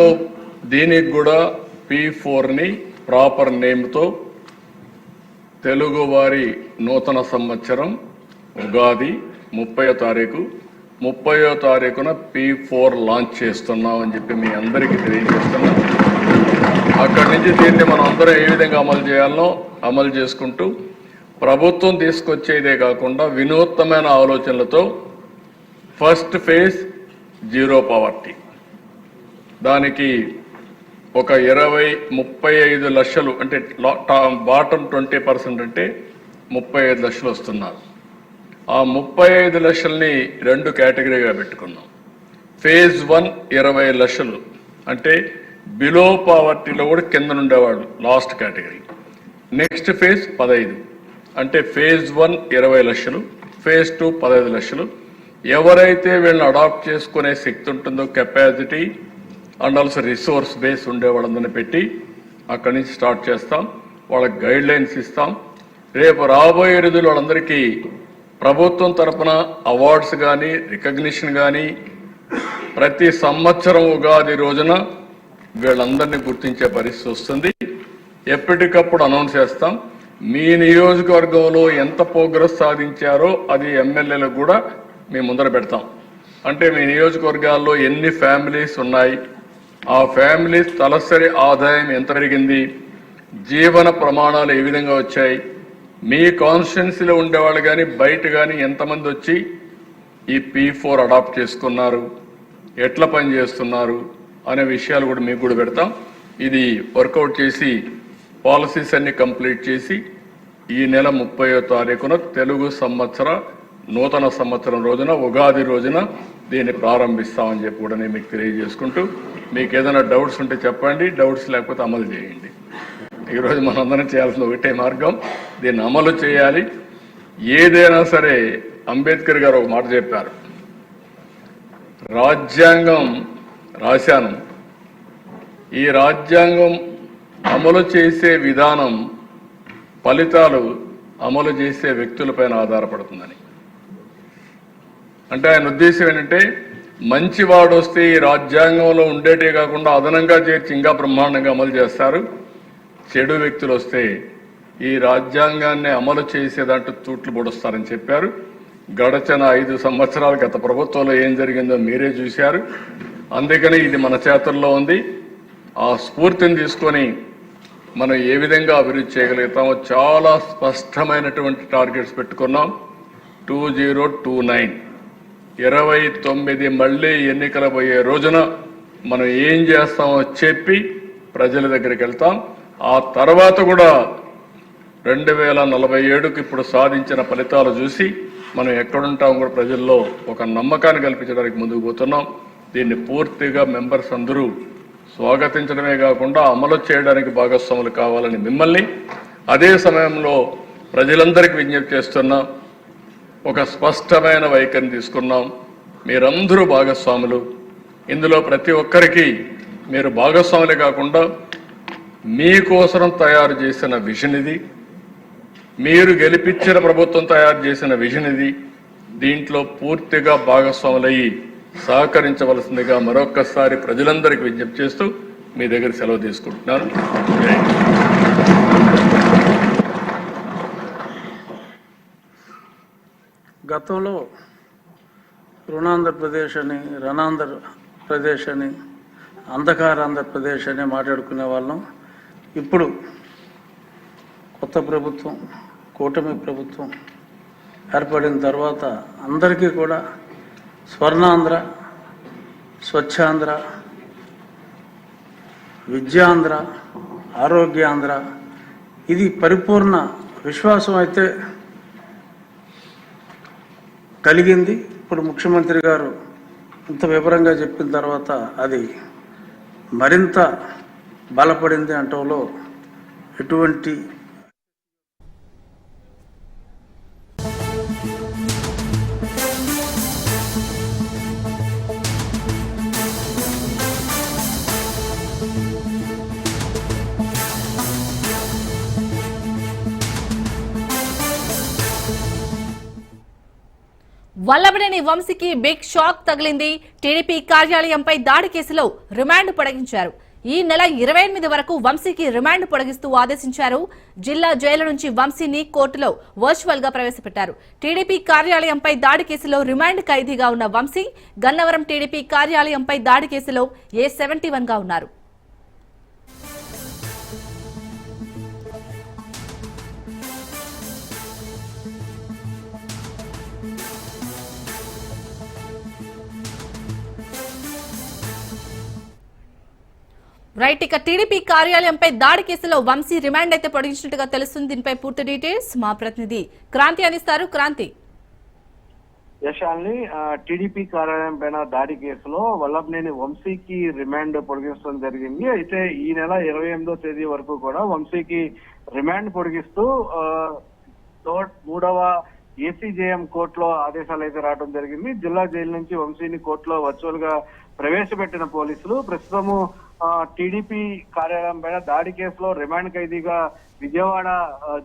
I: దీనికి కూడా P4ని ప్రాపర్ నేమ్తో తెలుగువారి నూతన సంవత్సరం ఉగాది 30వ తారీఖు 30వ తారీఖున P4 లాంచ్ చేస్తున్నాం అని చెప్పి మీ అందరికీ తెలియజేస్తున్నాం. అక్కడి నుంచి దీన్ని మనం అందరం ఏ విధంగా అమలు చేయాలనో అమలు చేసుకుంటూ ప్రభుత్వం తీసుకొచ్చేదే కాకుండా వినూత్నమైన ఆలోచనలతో ఫస్ట్ ఫేజ్ 0 పావర్టీ, దానికి ఒక 35 లక్షలు అంటే బాటం 20% అంటే 35 లక్షలు వస్తున్నారు. ఆ 35 లక్షల్ని 2 కేటగిరీగా పెట్టుకున్నాం. ఫేజ్ 1 20 లక్షలు అంటే బిలో పావర్టీలో కూడా కింద ఉండేవాళ్ళు లాస్ట్ కేటగిరీ. నెక్స్ట్ ఫేజ్ 15 అంటే ఫేజ్ 1 20 లక్షలు, ఫేజ్ 2 15 లక్షలు. ఎవరైతే వీళ్ళని అడాప్ట్ చేసుకునే శక్తి ఉంటుందో capacity and also resource base ఉండే వాళ్ళందరినీ పెట్టి అక్కడి నుంచి స్టార్ట్ చేస్తాం. వాళ్ళకి గైడ్ లైన్స్ ఇస్తాం. రేపు రాబోయే రోజులు వాళ్ళందరికీ ప్రభుత్వం తరఫున అవార్డ్స్ కానీ రికగ్నిషన్ కానీ ప్రతి సంవత్సరం ఉగాది రోజున వీళ్ళందరినీ గుర్తించే పరిస్థితి వస్తుంది. ఎప్పటికప్పుడు అనౌన్స్ చేస్తాం. మీ నియోజకవర్గంలో ఎంత ప్రోగ్రెస్ సాధించారో అది ఎమ్మెల్యేలకు కూడా మేము ముందర పెడతాం. అంటే మీ నియోజకవర్గాల్లో ఎన్ని ఫ్యామిలీస్ ఉన్నాయి, ఆ ఫ్యామిలీస్ తలసరి ఆదాయం ఎంత పెరిగింది, జీవన ప్రమాణాలు ఏ విధంగా వచ్చాయి, మీ కాన్స్టిట్యున్సీలో ఉండేవాళ్ళు కానీ బయట కానీ ఎంతమంది వచ్చి ఈ P4 అడాప్ట్ చేసుకున్నారు, ఎట్లా పని చేస్తున్నారు అనే విషయాలు కూడా మీకు కూడా పెడతాం. ఇది వర్కౌట్ చేసి పాలసీస్ అన్ని కంప్లీట్ చేసి ఈ నెల 30వ తారీఖున తెలుగు సంవత్సర నూతన సంవత్సరం రోజున ఉగాది రోజున దీన్ని ప్రారంభిస్తామని చెప్పి కూడా నేను మీకు తెలియజేసుకుంటూ, మీకు ఏదైనా డౌట్స్ ఉంటే చెప్పండి, డౌట్స్ లేకపోతే అమలు చేయండి. ఈరోజు మనందరం చేయాల్సిన ఒకటే మార్గం, దీన్ని అమలు చేయాలి. ఏదైనా సరే అంబేద్కర్ గారు ఒక మాట చెప్పారు, రాజ్యాంగం రాశాను, ఈ రాజ్యాంగం అమలు చేసే విధానం ఫలితాలు అమలు చేసే వ్యక్తులపైన ఆధారపడుతుందని. అంటే ఆయన ఉద్దేశం ఏంటంటే మంచివాడు వస్తే ఈ రాజ్యాంగంలో ఉండేటే కాకుండా అదనంగా చేర్చి ఇంకా బ్రహ్మాండంగా అమలు చేస్తారు. చెడు వ్యక్తులు వస్తే ఈ రాజ్యాంగాన్ని అమలు చేసేదంటూ తూట్లు పొడుస్తారని చెప్పారు. గడచిన 5 సంవత్సరాల గత ప్రభుత్వంలో ఏం జరిగిందో మీరే చూశారు. అందుకని ఇది మన చేతుల్లో ఉంది. ఆ స్ఫూర్తిని తీసుకొని మనం ఏ విధంగా అభివృద్ధి చేయగలుగుతామో చాలా స్పష్టమైనటువంటి టార్గెట్స్ పెట్టుకున్నాం. 2029 మళ్ళీ ఎన్నికల పోయే రోజున మనం ఏం చేస్తామో చెప్పి ప్రజల దగ్గరికి వెళ్తాం. ఆ తర్వాత కూడా 2047కు ఇప్పుడు సాధించిన ఫలితాలు చూసి మనం ఎక్కడుంటాం కూడా ప్రజల్లో ఒక నమ్మకాన్ని కల్పించడానికి ముందుకు పోతున్నాం. దీన్ని పూర్తిగా మెంబర్స్ అందరూ స్వాగతించడమే కాకుండా అమలు చేయడానికి భాగస్వాములు కావాలని మిమ్మల్ని, అదే సమయంలో ప్రజలందరికీ విజ్ఞప్తి చేస్తున్నాం. ఒక స్పష్టమైన వైఖరిని తీసుకున్నాం. మీరందరూ భాగస్వాములు. ఇందులో ప్రతి ఒక్కరికి మీరు భాగస్వాములే కాకుండా మీకోసం తయారు చేసిన విజన్ ఇది, మీరు గెలిపించిన ప్రభుత్వం తయారు చేసిన విజన్ ఇది. దీంట్లో పూర్తిగా భాగస్వాములయ్యి సహకరించవలసిందిగా మరొక్కసారి ప్రజలందరికీ విజ్ఞప్తి చేస్తూ మీ దగ్గర సెలవు తీసుకుంటున్నాను. జై హింద్.
J: గతంలో రుణాంధ్రప్రదేశ్ అని, రణాంధ్రప్రదేశ్ అని, అంధకార ఆంధ్రప్రదేశ్ అని మాట్లాడుకునే వాళ్ళం. ఇప్పుడు కొత్త ప్రభుత్వం, కూటమి ప్రభుత్వం ఏర్పడిన తర్వాత అందరికీ కూడా స్వర్ణాంధ్ర, స్వచ్ఛాంధ్ర, విద్యాంధ్ర, ఆరోగ్యాంధ్ర, ఇది పరిపూర్ణ విశ్వాసం అయితే కలిగింది. ఇప్పుడు ముఖ్యమంత్రి గారు ఇంత వివరంగా చెప్పిన తర్వాత అది మరింత బలపడింది అంటంలో ఎటువంటి
A: వల్లభనేని వంశీకి బిగ్ షాక్ తగిలింది. టీడీపీ కార్యాలయంపై దాడి కేసులో రిమాండ్ పొడిగించారు. ఈ నెల 28 వరకు వంశీకి రిమాండ్ పొడిగిస్తూ ఆదేశించారు. జిల్లా జైలు నుంచి వంశీని కోర్టులో వర్చువల్ గా ప్రవేశపెట్టారు. టీడీపీ కార్యాలయంపై దాడి కేసులో రిమాండ్ ఖైదీగా ఉన్న వంశీ గన్నవరం టీడీపీ కార్యాలయంపై దాడి కేసులో A71 గా ఉన్నారు. రైట్, ఇక టీడీపీ కార్యాలయంపై దాడి కేసులో వంశీ రిమాండ్ అయితే పొడిగించినట్టుగా తెలుస్తుంది. దీనిపై పూర్తి డీటెయిల్స్ మా ప్రతినిధి క్రాంతి అందిస్తారు. క్రాంతి.
H: యశాల్ని టీడీపీ కార్యాలయం పైన దాడి కేసులో వల్లభనేని వంశీకి రిమాండ్ పొడిగించడం జరిగింది. అయితే ఈ నెల 28వ తేదీ వరకు కూడా వంశీకి రిమాండ్ పొడిగిస్తూ 3వ ఏసీజేఎం కోర్టులో ఆదేశాలు అయితే రావడం జరిగింది. జిల్లా జైలు నుంచి వంశీని కోర్టులో వర్చువల్ గా ప్రవేశపెట్టిన పోలీసులు ప్రస్తుతము టీడీపీ కార్యాలయం పైన దాడి కేసులో రిమాండ్ ఖైదీగా విజయవాడ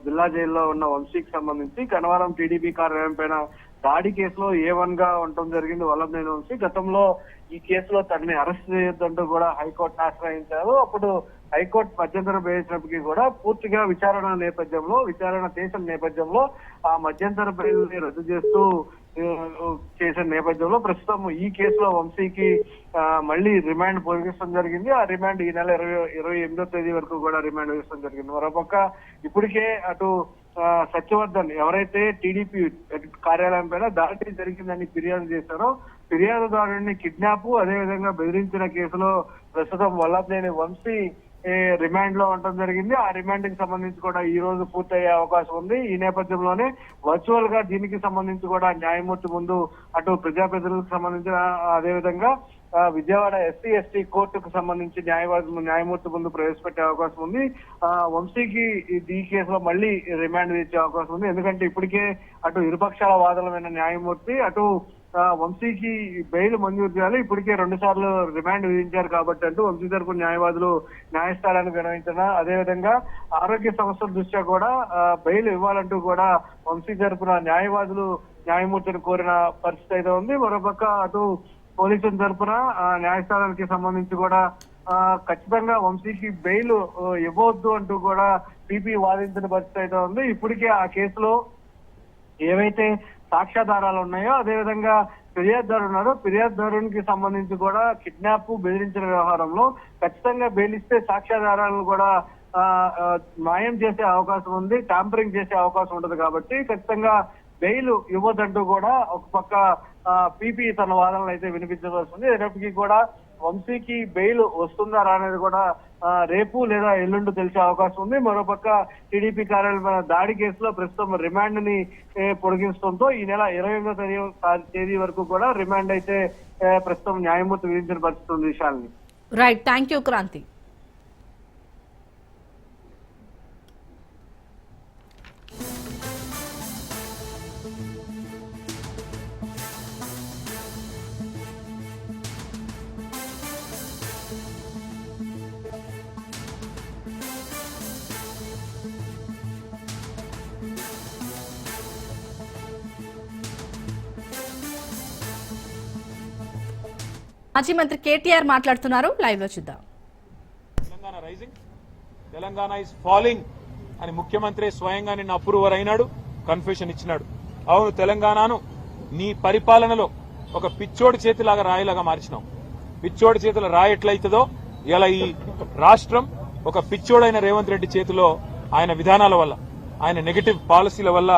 H: జిల్లా జైల్లో ఉన్న వంశీకి సంబంధించి కనవరం టీడీపీ కార్యాలయం పైన దాడి కేసులో A1 గా ఉండటం జరిగింది వల్లభనేని వంశీ. గతంలో ఈ కేసులో తనని అరెస్ట్ చేయొద్దంటూ కూడా హైకోర్టును ఆశ్రయించారు. అప్పుడు హైకోర్టు మధ్యంతరం వేసినప్పటికీ కూడా పూర్తిగా విచారణ చేసిన నేపథ్యంలో ఆ మధ్యంతర బెయిల్ని రద్దు చేస్తూ చేసిన నేపథ్యంలో ప్రస్తుతం ఈ కేసులో వంశీకి మళ్ళీ రిమాండ్ పొడిగించడం జరిగింది. ఆ రిమాండ్ ఈ నెల 28వ తేదీ వరకు కూడా రిమాండ్ వేయడం జరిగింది. మరోపక్క ఇప్పటికే అటు సత్యవర్ధన్ ఎవరైతే టీడీపీ కార్యాలయం పైన దాడి జరిగిందని ఫిర్యాదు చేశారో ఫిర్యాదుదారుడిని కిడ్నాప్ అదేవిధంగా బెదిరించిన కేసులో ప్రస్తుతం వల్లభనేని వంశీ రిమాండ్ లో ఉండటం జరిగింది. ఆ రిమాండ్ కి సంబంధించి కూడా ఈ రోజు పూర్తయ్యే అవకాశం ఉంది. ఈ నేపథ్యంలోనే వర్చువల్ గా దీనికి సంబంధించి కూడా న్యాయమూర్తి ముందు అటు ప్రజాప్రతినిధులకు సంబంధించిన అదేవిధంగా విజయవాడ ఎస్సీ ఎస్టీ కోర్టుకు సంబంధించి న్యాయమూర్తి ముందు ప్రవేశపెట్టే అవకాశం ఉంది. వంశీకి ఈ కేసులో మళ్ళీ రిమాండ్ ఇచ్చే అవకాశం ఉంది. ఎందుకంటే ఇప్పటికే అటు ఇరుపక్షాల వాదనమైన న్యాయమూర్తి అటు వంశీకి బెయిల్ మంజూరు చేయాలి. ఇప్పటికే 2 సార్లు రిమాండ్ విధించారు కాబట్టి అంటూ వంశీ తరపు న్యాయవాదులు న్యాయస్థానానికి వినవించిన అదేవిధంగా ఆరోగ్య సమస్యల దృష్ట్యా కూడా బెయిల్ ఇవ్వాలంటూ కూడా వంశీ తరపున న్యాయవాదులు న్యాయమూర్తిని కోరిన పరిస్థితి అయితే ఉంది. మరోపక్క అటు పోలీసుల తరపున న్యాయస్థానానికి సంబంధించి కూడా ఖచ్చితంగా వంశీకి బెయిల్ ఇవ్వవద్దు అంటూ కూడా పీపీ వాదించిన పరిస్థితి అయితే ఉంది. ఇప్పటికే ఆ కేసులో ఏవైతే సాక్ష్యాధారాలు ఉన్నాయో అదేవిధంగా ఫిర్యాదుదారు ఉన్నారో ఫిర్యాదుదారునికి సంబంధించి కూడా కిడ్నాప్ బెదిరించిన వ్యవహారంలో ఖచ్చితంగా బెయిల్ ఇస్తే సాక్ష్యాధారాలను కూడా మాయం చేసే అవకాశం ఉంది, ట్యాంపరింగ్ చేసే అవకాశం ఉంటుంది. కాబట్టి ఖచ్చితంగా బెయిల్ ఇవ్వదంటూ కూడా ఒక పక్క పీపీ తన వాదనలు అయితే వినిపించవలసి ఉంది. అయినప్పటికీ కూడా వంశీకి బెయిల్ వస్తుందా అనేది కూడా రేపు లేదా ఎల్లుండి తెలిసే అవకాశం ఉంది. మరోపక్క టీడీపీ కార్యాలయం దాడి కేసులో ప్రస్తుతం రిమాండ్ ని పొడిగించడంతో ఈ నెల 28వ తేదీ వరకు కూడా రిమాండ్ అయితే ప్రస్తుతం న్యాయమూర్తి విధించిన పరిస్థితి ఉంది. విశాల్ని.
A: Right, thank you Kranti. మాజీ మంత్రి కేటీఆర్ మాట్లాడుతున్నారు, లైవ్ లో చూద్దాం.
K: Telangana rising, Telangana is falling అని ముఖ్యమంత్రి స్వయంగా నిన్న అప్రూవర్ అయినాడు, కన్ఫెషన్ ఇచ్చినాడు. అవును, తెలంగాణను నీ పరిపాలనలో ఒక పిచ్చోడి చేతిలాగా రాయిలాగా మార్చినావు. పిచ్చోడి చేతుల రాయి ఎట్లయితుందో ఇలా ఈ రాష్ట్రం ఒక పిచ్చోడైన రేవంత్ రెడ్డి చేతిలో ఆయన విధానాల వల్ల ఆయన నెగటివ్ పాలసీల వల్ల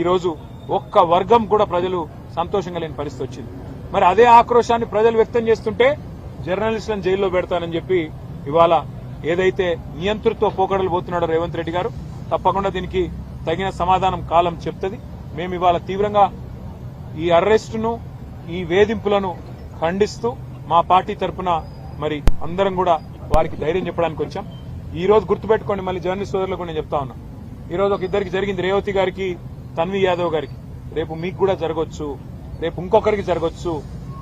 K: ఈరోజు ఒక్క వర్గం కూడా ప్రజలు సంతోషంగా లేని పరిస్థితి వచ్చింది. మరి అదే ఆక్రోశాన్ని ప్రజలు వ్యక్తం చేస్తుంటే జర్నలిస్టులను జైల్లో పెడతానని చెప్పి ఇవాళ ఏదైతే నియంతృత్వ పోకడలు పోతున్నాడో రేవంత్ రెడ్డి గారు, తప్పకుండా దీనికి తగిన సమాధానం కాలం చెప్తుంది. మేము ఇవాళ తీవ్రంగా ఈ అరెస్టును ఈ వేధింపులను ఖండిస్తూ మా పార్టీ తరఫున మరి అందరం కూడా వారికి ధైర్యం చెప్పడానికి వచ్చాం. ఈ రోజు గుర్తుపెట్టుకోండి, మళ్ళీ జర్నలిస్ట్ సోదరులకు నేను చెప్తా ఉన్నా, ఈ రోజు ఒక ఇద్దరికి జరిగింది, రేవతి గారికి తన్వి యాదవ్ గారికి. రేపు మీకు కూడా జరగొచ్చు, రేపు ఇంకొకరికి జరగొచ్చు.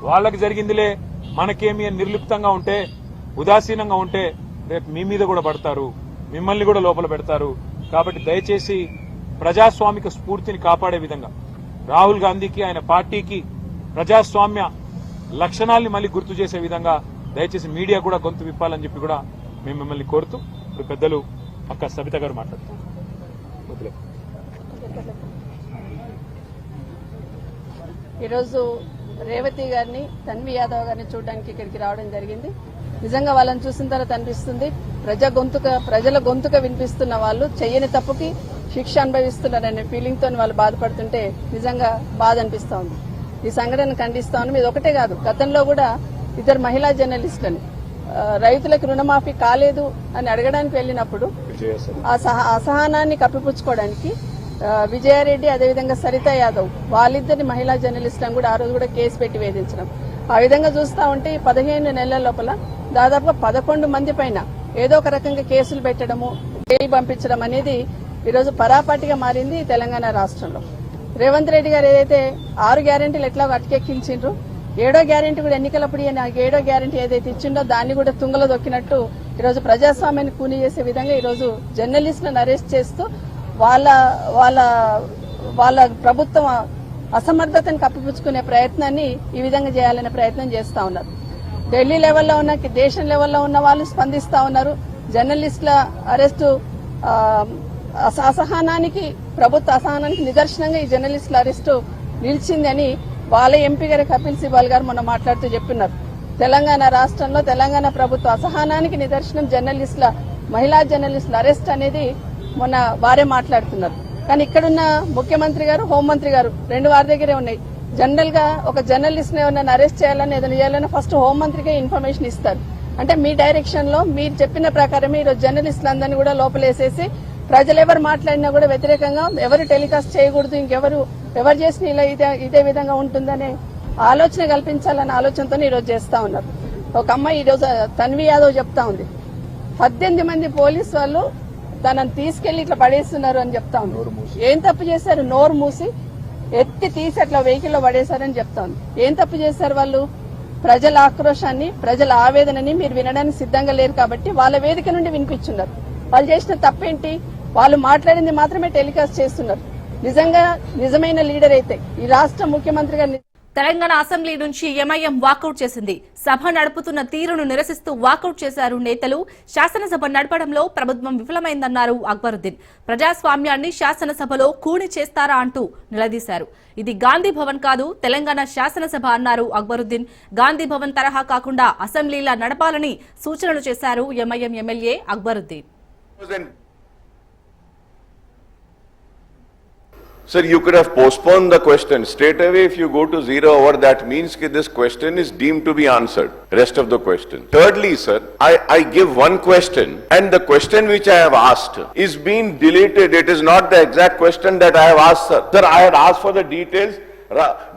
K: వాళ్ళకి జరిగిందిలే మనకేమి అని నిర్లిప్తంగా ఉంటే, ఉదాసీనంగా ఉంటే రేపు మీ మీద కూడా పడతారు, మిమ్మల్ని కూడా లోపల పెడతారు. కాబట్టి దయచేసి ప్రజాస్వామిక స్ఫూర్తిని కాపాడే విధంగా రాహుల్ గాంధీకి ఆయన పార్టీకి ప్రజాస్వామ్య లక్షణాల్ని మళ్ళీ గుర్తు చేసే విధంగా దయచేసి మీడియా కూడా గొంతు విప్పాలని చెప్పి కూడా మేము మిమ్మల్ని కోరుతూ ఇప్పుడు పెద్దలు అక్క సబిత గారు మాట్లాడుతున్నారు.
L: ఈరోజు రేవతి గారిని, తన్వి యాదవ్ గారిని చూడడానికి ఇక్కడికి రావడం జరిగింది. నిజంగా వాళ్ళని చూసిన తర్వాత అనిపిస్తుంది, ప్రజల గొంతుక వినిపిస్తున్న వాళ్ళు చెయ్యని తప్పుకి శిక్ష అనుభవిస్తున్నారనే ఫీలింగ్ తో వాళ్ళు బాధపడుతుంటే నిజంగా బాధ అనిపిస్తా ఉంది. ఈ సంఘటన ఖండిస్తా ఉన్నాం. ఇది ఒకటే కాదు, గతంలో కూడా 2 మహిళా జర్నలిస్టులని రైతులకు రుణమాఫీ కాలేదు అని అడగడానికి వెళ్ళినప్పుడు ఆ అసహనాన్ని కప్పిపుచ్చుకోవడానికి విజయారెడ్డి అదేవిధంగా సరిత యాదవ్ వాళ్ళిద్దరిని మహిళా జర్నలిస్టులను కూడా ఆ రోజు కూడా కేసు పెట్టి వేధించడం. ఆ విధంగా చూస్తా ఉంటే 15 నెలల లోపల దాదాపుగా 11 మంది పైన ఏదో ఒక రకంగా కేసులు పెట్టడము, జైలు పంపించడం అనేది ఈరోజు పరాపాటిగా మారింది తెలంగాణ రాష్ట్రంలో. రేవంత్ రెడ్డి గారు ఏదైతే 6 గ్యారెంటీలు ఎట్లా అటకెక్కించిండ్రు, 7వ గ్యారెంటీ కూడా ఎన్నికలప్పుడు 7వ గ్యారెంటీ ఏదైతే ఇచ్చిండో దాన్ని కూడా తుంగలో దొక్కినట్టు ఈరోజు ప్రజాస్వామ్యాన్ని కూని చేసే విధంగా ఈరోజు జర్నలిస్టులను అరెస్ట్ చేస్తూ వాళ్ళ ప్రభుత్వం అసమర్థతను కప్పిపుచ్చుకునే ప్రయత్నాన్ని ఈ విధంగా చేయాలనే ప్రయత్నం చేస్తా ఉన్నారు. ఢిల్లీ లెవెల్లో ఉన్న, దేశం లెవెల్లో ఉన్న వాళ్ళు స్పందిస్తా ఉన్నారు. జర్నలిస్టుల అరెస్టు అసహనానికి, ప్రభుత్వ అసహనానికి నిదర్శనంగా ఈ జర్నలిస్టుల అరెస్టు నిలిచిందని వాళ్ళ ఎంపీ గారి కపిల్ సిబాల్ గారు మొన్న మాట్లాడుతూ చెప్తున్నారు. తెలంగాణ రాష్ట్రంలో తెలంగాణ ప్రభుత్వ అసహనానికి నిదర్శనం మహిళా జర్నలిస్టుల అరెస్ట్ అనేది మొన్న వారే మాట్లాడుతున్నారు. కానీ ఇక్కడున్న ముఖ్యమంత్రి గారు, హోంమంత్రి గారు రెండు వారి దగ్గరే ఉన్నాయి. జనరల్ గా ఒక జర్నలిస్ట్ ని ఎవరైనా అరెస్ట్ చేయాలని, ఏదైనా చేయాలని ఫస్ట్ హోంమంత్రికే ఇన్ఫర్మేషన్ ఇస్తారు. అంటే మీ డైరెక్షన్ లో మీరు చెప్పిన ప్రకారమే ఈరోజు జర్నలిస్టులందరినీ కూడా లోపలేసేసి ప్రజలు ఎవరు మాట్లాడినా కూడా వ్యతిరేకంగా ఎవరు టెలికాస్ట్ చేయకూడదు, ఎవరు చేసిన ఇలా ఇదే విధంగా ఉంటుందనే ఆలోచన కల్పించాలన్న ఆలోచనతో ఈరోజు చేస్తా ఉన్నారు. ఒక అమ్మాయి ఈరోజు తన్వి యాదవ్ చెప్తా ఉంది, 18 మంది పోలీసు వాళ్ళు తనని తీసుకెళ్లి ఇట్లా పడేస్తున్నారు అని చెప్తా ఉంది. ఏం తప్పు చేశారు? నోరు మూసి ఎత్తి తీసి అట్లా వెహికల్లో పడేశారని చెప్తా ఉంది. ఏం తప్పు చేశారు వాళ్ళు? ప్రజల ఆక్రోశాన్ని, ప్రజల ఆవేదనని మీరు వినడానికి సిద్ధంగా లేరు కాబట్టి వాళ్ళ వేదిక నుండి వినిపించున్నారు. వాళ్ళు చేసిన తప్పేంటి? వాళ్ళు మాట్లాడింది మాత్రమే టెలికాస్ట్ చేస్తున్నారు. నిజంగా నిజమైన లీడర్ అయితే ఈ రాష్ట్ర ముఖ్యమంత్రిగా
A: తెలంగాణ అసెంబ్లీ నుంచి ఎంఐఎం వాకౌట్ చేసింది. సభ నడుపుతున్న తీరును నిరసిస్తూ వాకౌట్ చేశారు నేతలు. శాసనసభ నడపడంలో ప్రభుత్వం విఫలమైందన్నారు అక్బరుద్దీన్. ప్రజాస్వామ్యాన్ని శాసనసభలో కూని చేస్తారా అంటూ నిలదీశారు. ఇది గాంధీ భవన్ కాదు, తెలంగాణ శాసనసభ అన్నారు అక్బరుద్దీన్. గాంధీ భవన్ తరహా కాకుండా అసెంబ్లీలా నడపాలని సూచనలు చేశారు MIM MLA Akbaruddin.
M: Sir, you could have postponed the question. Straight away, if you go to 0 hour, that means that this question is deemed to be answered. Rest of the question. Thirdly, sir, I give one question and the question which I have asked is being deleted. It is not the exact question that I have asked, sir. Sir, I had asked for the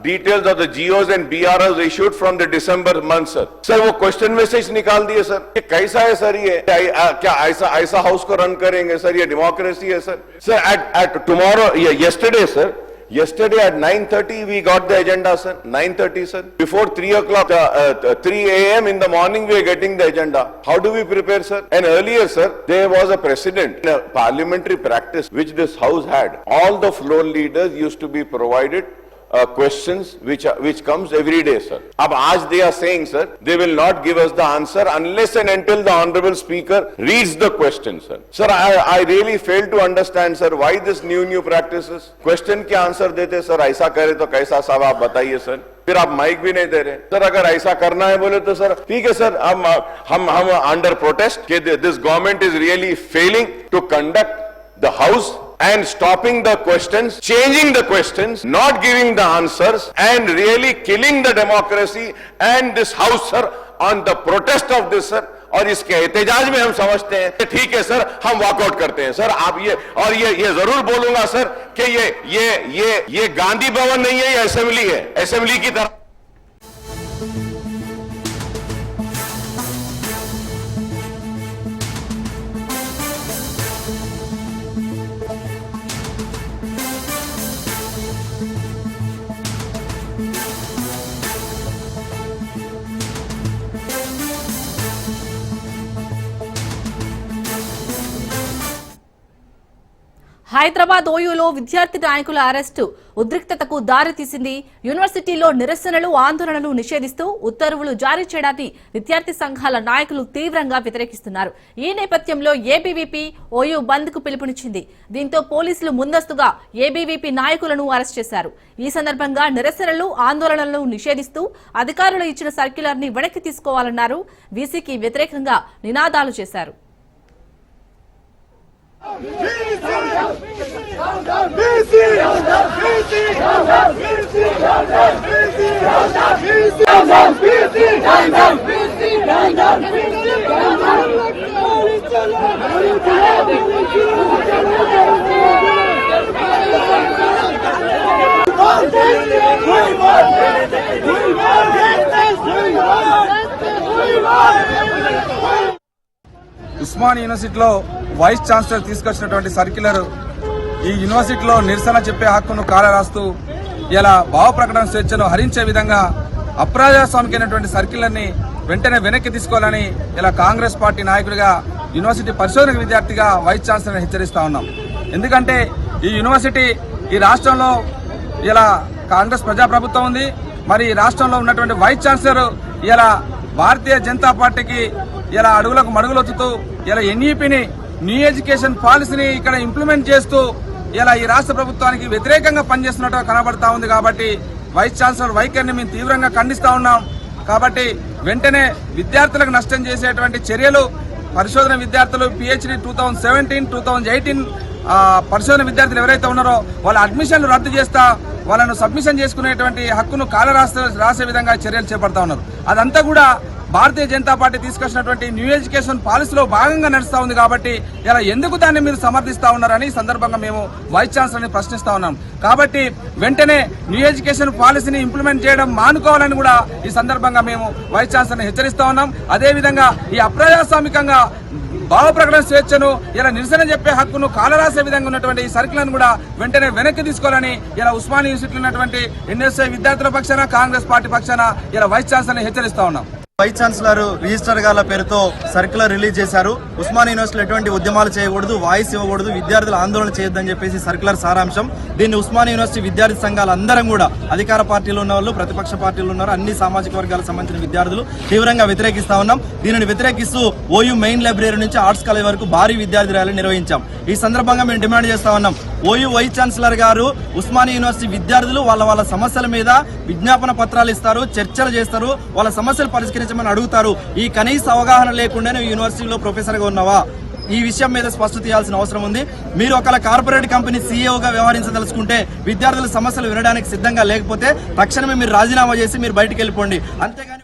M: details of the GOs and BROs issued from the December month, sir. Sir, वो question message निकाल दिए sir. ये कैसा है sir? ये क्या ऐसा house को रन करेंगे सर? ये डेमोक्रेसी है sir? Sir, at tomorrow, yesterday, sir. Yesterday at 9:30 we got the agenda, sir. 9:30, sir. Before 3 o'clock, 3 a.m. in the morning we are getting the agenda. How do we prepare, sir? And earlier, sir, there was a precedent, a parliamentary practice which this house had. All the floor leaders used to be provided questions which comes every day, sir. Ab aaj they are saying, sir, they will not give us the answer unless and until the honorable speaker reads the question, sir. Sir, I really fail to understand, sir, why this new practices. Question के answer देते, sir, ऐसा करे तो कैसा साहब आप बताइए, sir. फिर आप माइक भी नहीं दे रहे. सर, अगर ऐसा करना है बोले तो सर ठीक है सर, हम अंडर प्रोटेस्ट कि this government is really failing to conduct the house and stopping the questions, changing the questions, not giving the answers and really killing the democracy and this house, sir, on the protest of this, sir. और इसके एहतजाज में हम समझते हैं ठीक है sir, हम वॉकआउट करते हैं सर. आप ये जरूर बोलूंगा सर कि ये गांधी भवन नहीं है, ये असेंबली है, असेंबली की तरह.
A: హైదరాబాద్ ఓయూలో విద్యార్థి నాయకుల అరెస్టు ఉద్రిక్తతకు దారితీసింది. యూనివర్సిటీలో నిరసనలు, ఆందోళనలు నిషేధిస్తూ ఉత్తర్వులు జారీ చేయడాన్ని విద్యార్థి సంఘాల నాయకులు తీవ్రంగా వ్యతిరేకిస్తున్నారు. ఈ నేపథ్యంలో ఏబీవీపీ ఓయూ బంద్ కు పిలుపునిచ్చింది. దీంతో పోలీసులు ముందస్తుగా ఏబీవీపీ నాయకులను అరెస్ట్ చేశారు. ఈ సందర్భంగా నిరసనలు, ఆందోళనలను నిషేధిస్తూ అధికారులు ఇచ్చిన సర్క్యులర్ ని వెనక్కి తీసుకోవాలన్నారు. వీసీకి వ్యతిరేకంగా నినాదాలు చేశారు.
N: BC
F: ఉస్మాన్ యూనివర్సిటీలో వైస్ ఛాన్సలర్ తీసుకొచ్చినటువంటి సర్క్యులర్ ఈ యూనివర్సిటీలో నిరసన చెప్పే హక్కును కాలరాస్తూ ఇలా భావ ప్రకటన స్వేచ్ఛను హరించే విధంగా అప్రజాస్వామికైనటువంటి సర్క్యులర్ని వెంటనే వెనక్కి తీసుకోవాలని ఇలా కాంగ్రెస్ పార్టీ నాయకుడిగా యూనివర్సిటీ పరిశోధన విద్యార్థిగా వైస్ ఛాన్సలర్ని హెచ్చరిస్తా ఉన్నాం. ఎందుకంటే ఈ యూనివర్సిటీ ఈ రాష్ట్రంలో ఇలా కాంగ్రెస్ ప్రజాప్రభుత్వం ఉంది. మరి ఈ రాష్ట్రంలో ఉన్నటువంటి వైస్ ఛాన్సలర్ ఇలా భారతీయ జనతా పార్టీకి ఇలా అడుగులకు మడుగులొచ్చుతూ ఇలా ఎన్ఈపిని న్యూ ఎడ్యుకేషన్ పాలసీని ఇక్కడ ఇంప్లిమెంట్ చేస్తూ ఇలా ఈ రాష్ట్ర ప్రభుత్వానికి వ్యతిరేకంగా పనిచేస్తున్నట్టుగా కనబడతా ఉంది. కాబట్టి వైస్ ఛాన్సలర్ వైఖరిని మేము తీవ్రంగా ఖండిస్తా ఉన్నాం. కాబట్టి వెంటనే విద్యార్థులకు నష్టం చేసేటువంటి చర్యలు పరిశోధన విద్యార్థులు పిహెచ్డి 2017, 2018 పరిశోధన విద్యార్థులు ఎవరైతే ఉన్నారో వాళ్ళ అడ్మిషన్లు రద్దు చేస్తా వాళ్ళను సబ్మిషన్ చేసుకునేటువంటి హక్కును రాసే విధంగా చర్యలు చేపడతా ఉన్నారు. అదంతా కూడా భారతీయ జనతా పార్టీ తీసుకొచ్చినటువంటి న్యూ ఎడ్యుకేషన్ పాలసీలో భాగంగా నడుస్తా ఉంది. కాబట్టి ఇలా ఎందుకు దాన్ని మీరు సమర్థిస్తా ఉన్నారని ఈ సందర్భంగా మేము వైస్ ఛాన్సలర్ని ప్రశ్నిస్తా ఉన్నాం. కాబట్టి వెంటనే న్యూ ఎడ్యుకేషన్ పాలసీని ఇంప్లిమెంట్ చేయడం మానుకోవాలని కూడా ఈ సందర్భంగా మేము వైస్ ఛాన్సలర్ని హెచ్చరిస్తా ఉన్నాం. అదేవిధంగా ఈ అప్రజాస్వామికంగా భావ ప్రకటన స్వేచ్ఛను ఇలా నిరసన చెప్పే హక్కును కాలరాసే విధంగా ఉన్నటువంటి ఈ సర్కులను కూడా వెంటనే వెనక్కి తీసుకోవాలని ఇలా ఉస్మానియా యూనివర్సిటీలో ఉన్నటువంటి ఎన్ఎస్ఐ విద్యార్థుల పక్షాన కాంగ్రెస్ పార్టీ పక్షాన ఇలా వైస్ ఛాన్సలర్ని హెచ్చరిస్తా ఉన్నాం.
N: వైస్ ఛాన్సలర్ రిజిస్టర్ గార్ల పేరుతో సర్క్యులర్ రిలీజ్ చేశారు. ఉస్మానియా యూనివర్సిటీలో ఎటువంటి ఉద్యమాలు చేయకూడదు, వాయిస్ ఇవ్వకూడదు, విద్యార్థులు ఆందోళన చేయొద్దని చెప్పేసి సర్క్యులర్ సారాంశం. దీన్ని ఉస్మానియా యూనివర్సిటీ విద్యార్థి సంఘాలు అందరం కూడా అధికార పార్టీలు ఉన్న వాళ్ళు, ప్రతిపక్ష పార్టీలు ఉన్నారు, అన్ని సామాజిక వర్గాలకు సంబంధించిన విద్యార్థులు తీవ్రంగా వ్యతిరేకిస్తా ఉన్నాం. దీనిని వ్యతిరేకిస్తూ ఓయూ మెయిన్ లైబ్రరీ నుంచి ఆర్ట్స్ కాలేజ్ వరకు భారీ విద్యార్థి ర్యాలీ నిర్వహించాం. ఈ సందర్భంగా మేము డిమాండ్ చేస్తా ఉన్నాం, ఓయూ వైస్ ఛాన్సలర్ గారు ఉస్మానియా యూనివర్సిటీ విద్యార్థులు వాళ్ళ సమస్యల మీద విజ్ఞాపన పత్రాలు ఇస్తారు, చర్చలు చేస్తారు, వాళ్ళ సమస్యలు పరిష్కరించమని అడుగుతారు. ఈ కనీస అవగాహన లేకుండానే యూనివర్సిటీలో ప్రొఫెసర్ గా ఉన్నావా? ఈ విషయం మీద స్పష్టత ఇవ్వాల్సిన అవసరం ఉంది. మీరు ఒకవేళ కార్పొరేట్ కంపెనీ సీఈఓగా వ్యవహరించదలుచుకుంటే విద్యార్థుల సమస్యలు వినడానికి సిద్ధంగా లేకపోతే తక్షణమే మీరు రాజీనామా చేసి మీరు బయటికి వెళ్ళిపోండి. అంతేగాని